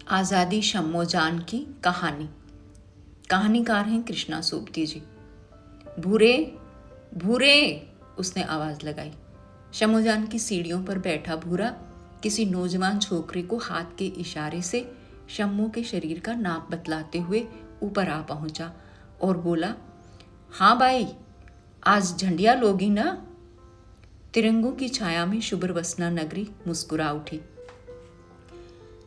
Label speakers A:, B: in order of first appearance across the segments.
A: आज़ादी शम्मोजान की कहानी। कहानीकार हैं कृष्णा सोबती जी। भूरे भूरे, उसने आवाज़ लगाई। शम्मोजान की सीढ़ियों पर बैठा भूरा किसी नौजवान छोकरे को हाथ के इशारे से शम्मो के शरीर का नाप बतलाते हुए ऊपर आ पहुंचा और बोला, हाँ भाई, आज झंडिया लोगी ना? तिरंगों की छाया में शुभ्रवसना नगरी मुस्कुरा उठी।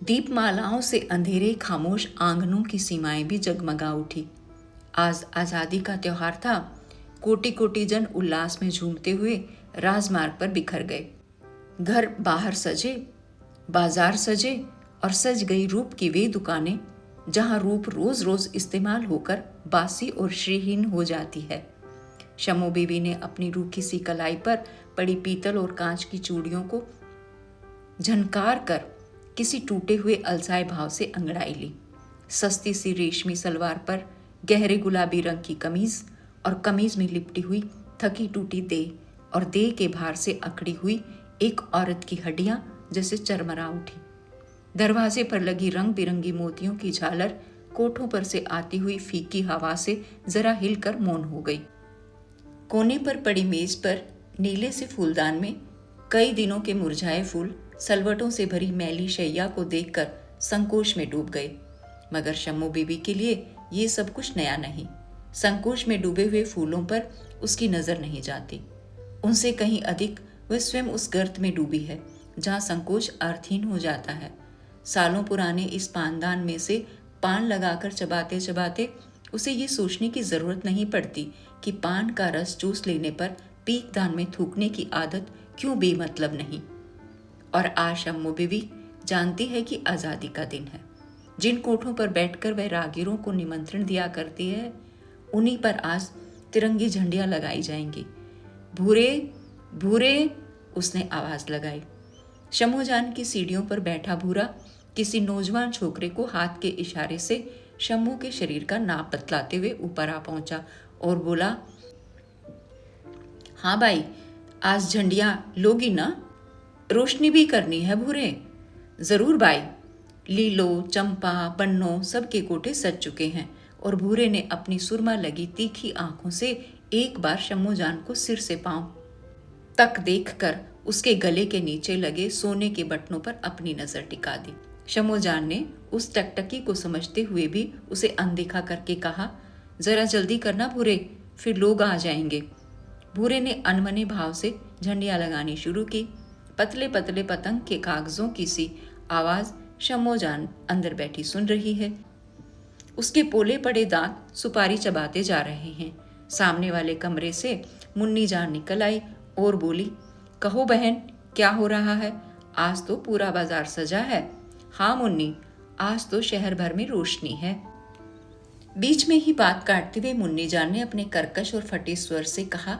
A: दीपमालाओं से अंधेरे खामोश आंगनों की सीमाएं भी जगमगा उठी। आज आज़ादी का त्योहार था। कोटि कोटि जन उल्लास में झूमते हुए राजमार्ग पर बिखर गए। घर बाहर सजे, बाजार सजे और सज गई रूप की वे दुकानें जहां रूप रोज रोज इस्तेमाल होकर बासी और श्रीहीन हो जाती है। शम्मो बीवी ने अपनी रूखी सी कलाई पर पड़ी पीतल और कांच की चूड़ियों को झनकार कर किसी टूटे हुए अलसाए भाव से अंगड़ाई ली। सस्ती सी रेशमी सलवार पर गहरे गुलाबी रंग की कमीज और कमीज में लिपटी हुई थकी टूटी देह और देह के भार से अकड़ी हुई एक औरत की हड्डियां जैसे चरमरा उठी। दरवाजे पर लगी रंग बिरंगी मोतियों की झालर कोठों पर से आती हुई फीकी हवा से जरा हिलकर मौन हो गई। कोने पर पड़ी मेज पर नीले से फूलदान में कई दिनों के मुरझाए फूल सलवटों से भरी मैली शैया को देखकर संकोच में डूब गए। मगर शम्मो बीबी के लिए ये सब कुछ नया नहीं। संकोच में डूबे हुए फूलों पर उसकी नजर नहीं जाती। उनसे कहीं अधिक वह स्वयं उस गर्त में डूबी है जहाँ संकोच अर्थहीन हो जाता है। सालों पुराने इस पानदान में से पान लगाकर चबाते चबाते उसे ये सोचने की जरूरत नहीं पड़ती कि पान का रस चूस लेने पर पीक दान में थूकने की आदत क्यों बेमतलब नहीं। और आज शम्मो बीवी जानती है कि आज़ादी का दिन है। जिन कोठों पर बैठकर वह रागीरों को निमंत्रण दिया करती है, उन्हीं पर आज तिरंगी झंडियां लगाई जाएंगी। भूरे भूरे, उसने आवाज लगाई। शम्मोजान की सीढ़ियों पर बैठा भूरा किसी नौजवान छोकरे को हाथ के इशारे से शम्मो के शरीर का नाप बतलाते हुए ऊपर आ पहुंचा और बोला, हाँ भाई, आज झंडियां लोगी ना? रोशनी भी करनी है भूरे। जरूर भाई। लीलो, चंपा, बन्नो सबके कोठे सज चुके हैं और भूरे ने अपनी सुरमा लगी तीखी आंखों से एक बार शम्मोजान को सिर से पांव तक देखकर उसके गले के नीचे लगे सोने के बटनों पर अपनी नजर टिका दी। शम्मोजान ने उस टकटकी को समझते हुए भी उसे अनदेखा करके कहा, जरा जल्दी करना भूरे, फिर लोग आ जाएंगे। भूरे ने अनमने भाव से झंडियां लगानी शुरू की। पतले पतले पतंग के कागजों की सी आवाज शम्मोजान अंदर बैठी सुन रही है। उसके पोले पड़े दांत सुपारी चबाते जा रहे हैं। सामने वाले कमरे से मुन्नी जान निकल आई और बोली, कहो बहन, क्या हो रहा है? आज तो पूरा बाजार सजा है। हाँ मुन्नी, आज तो शहर भर में रोशनी है। बीच में ही बात काटते हुए मुन्नी जान ने अपने कर्कश और फटे स्वर से कहा,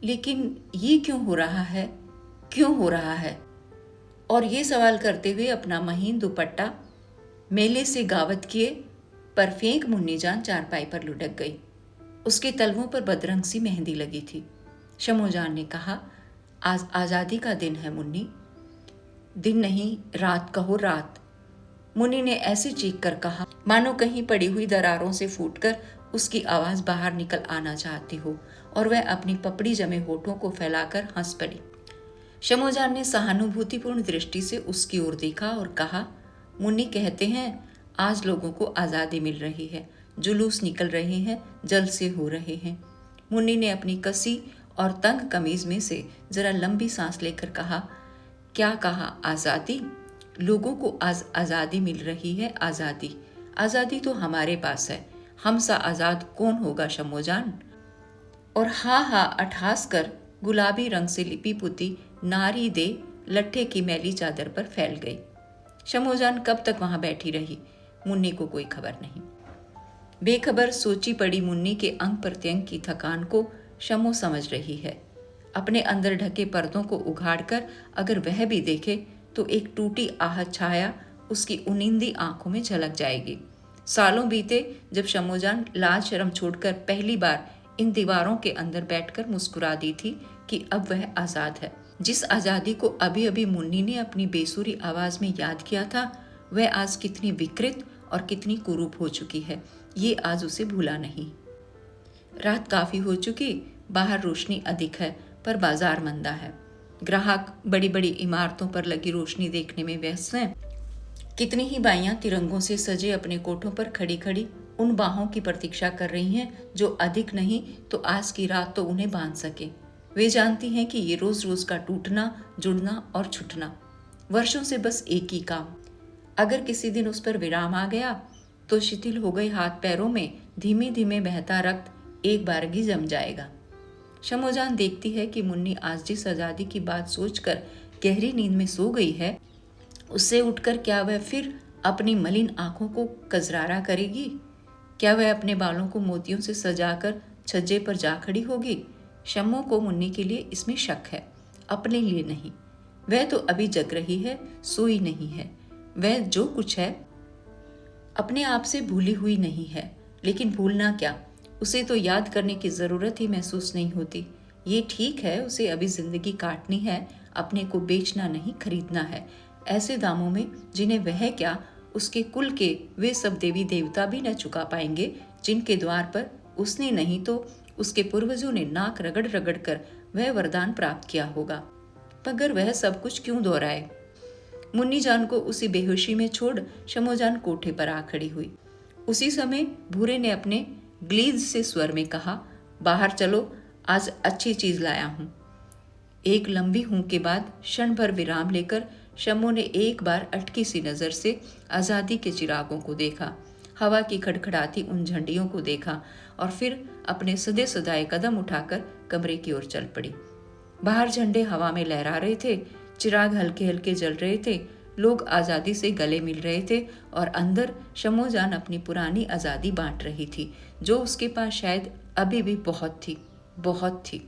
A: लेकिन ये क्यों हो रहा है? क्यों हो रहा है? और ये सवाल करते हुए अपना महीन दुपट्टा मेले से गावत किए पर फेंक मुन्नी जान चारपाई पर लुढ़क गई। उसके तलवों पर बदरंग सी मेहंदी लगी थी। शम्मोजान ने कहा, आज आज़ादी का दिन है मुन्नी। दिन नहीं, रात कहो रात। मुन्नी ने ऐसे चीख कर कहा मानो कहीं पड़ी हुई दरारों से फूटकर उसकी आवाज बाहर निकल आना चाहती हो, और वह अपनी पपड़ी जमे होठों को फैलाकर हंस पड़ी। शम्मोजान ने सहानुभूतिपूर्ण दृष्टि से उसकी ओर देखा और कहा, मुन्नी कहते हैं आज लोगों को आज़ादी मिल रही है, जुलूस निकल रहे हैं, जलसे हो रहे हैं। मुन्नी ने अपनी कसी और तंग कमीज में से जरा लंबी सांस लेकर कहा, क्या कहा? आज़ादी? लोगों को आज आज़ादी मिल रही है। आज़ादी आज़ादी तो हमारे पास है। हम सा आज़ाद कौन होगा शम्मोजान? और हा हा अठास कर गुलाबी रंग से लिपी पुती नारी दे लट्ठे की मैली चादर पर फैल गई। शम्मोजान कब तक वहां बैठी रही, मुन्नी को कोई खबर नहीं। बेखबर सोची पड़ी मुन्नी के अंग प्रत्यंग की थकान को शम्मो समझ रही है। अपने अंदर ढके पर्दों को उघाड़कर अगर वह भी देखे तो एक टूटी आहत छाया उसकी उनिंदी आंखों में झलक जाएगी। सालों बीते जब शम्मोजान लाज शर्म छोड़कर पहली बार इन दीवारों के अंदर बैठकर मुस्कुरा दी थी कि अब वह आज़ाद है। जिस आज़ादी को अभी अभी मुन्नी ने अपनी बेसुरी आवाज में याद किया था, वह आज कितनी विकृत और कितनी कुरूप हो चुकी है, ये आज उसे भूला नहीं। रात काफ़ी हो चुकी, बाहर रोशनी अधिक है पर बाजार मंदा है। ग्राहक बड़ी बड़ी इमारतों पर लगी रोशनी देखने में व्यस्त हैं। कितनी ही बाइयां तिरंगों से सजे अपने कोठों पर खड़ी खड़ी उन बाहों की प्रतीक्षा कर रही हैं जो अधिक नहीं तो आज की रात तो उन्हें बांध सके। वे जानती हैं कि ये रोज रोज का टूटना, जुड़ना और छूटना, वर्षों से बस एक ही काम। अगर किसी दिन उस पर विराम आ गया तो शिथिल हो गए हाथ पैरों में धीमे धीमे बहता रक्त एक बारगी जम जाएगा। शमोजान देखती है कि मुन्नी आज जिस आज़ादी की बात सोचकर गहरी नींद में सो गई है, उससे उठकर क्या वह फिर अपनी मलिन आंखों को कजरारा करेगी? क्या वह अपने बालों को मोतियों से सजाकर छज्जे पर जा खड़ी होगी? शम्मो को मुन्नी के लिए इसमें शक है, अपने लिए नहीं। वह तो अभी जग रही है, सोई नहीं है। वह जो कुछ है अपने आप से भूली हुई नहीं है, लेकिन भूलना क्या, उसे तो याद करने की ज़रूरत ही महसूस नहीं होती। ये ठीक है, उसे अभी ज़िंदगी काटनी है, अपने को बेचना नहीं खरीदना है, ऐसे दामों में जिन्हें वह क्या उसके कुल के वे सब देवी देवता भी न चुका पाएंगे, जिनके द्वार पर उसने नहीं तो उसके पूर्वजों ने नाक रगड़ रगड़ कर वह वरदान प्राप्त किया होगा। मगर वह सब कुछ क्यों दोहराए? मुन्नी जान को उसी बेहोशी में छोड़ शमोजान कोठे पर आ खड़ी हुई। उसी समय भूरे ने अपने ग्लीज से स्वर में कहा, बाहर चलो, आज अच्छी चीज लाया हूं। एक लंबी हूं के बाद क्षण भर विराम लेकर शम्मो ने एक बार अटकी सी नजर से आज़ादी के चिरागों को देखा, हवा की खड़खड़ाती उन झंडियों को देखा और फिर अपने सदे सदाए कदम उठाकर कमरे की ओर चल पड़ी। बाहर झंडे हवा में लहरा रहे थे, चिराग हल्के हल्के जल रहे थे, लोग आज़ादी से गले मिल रहे थे और अंदर शमोजान अपनी पुरानी आज़ादी बांट रही थी, जो उसके पास शायद अभी भी बहुत थी, बहुत थी।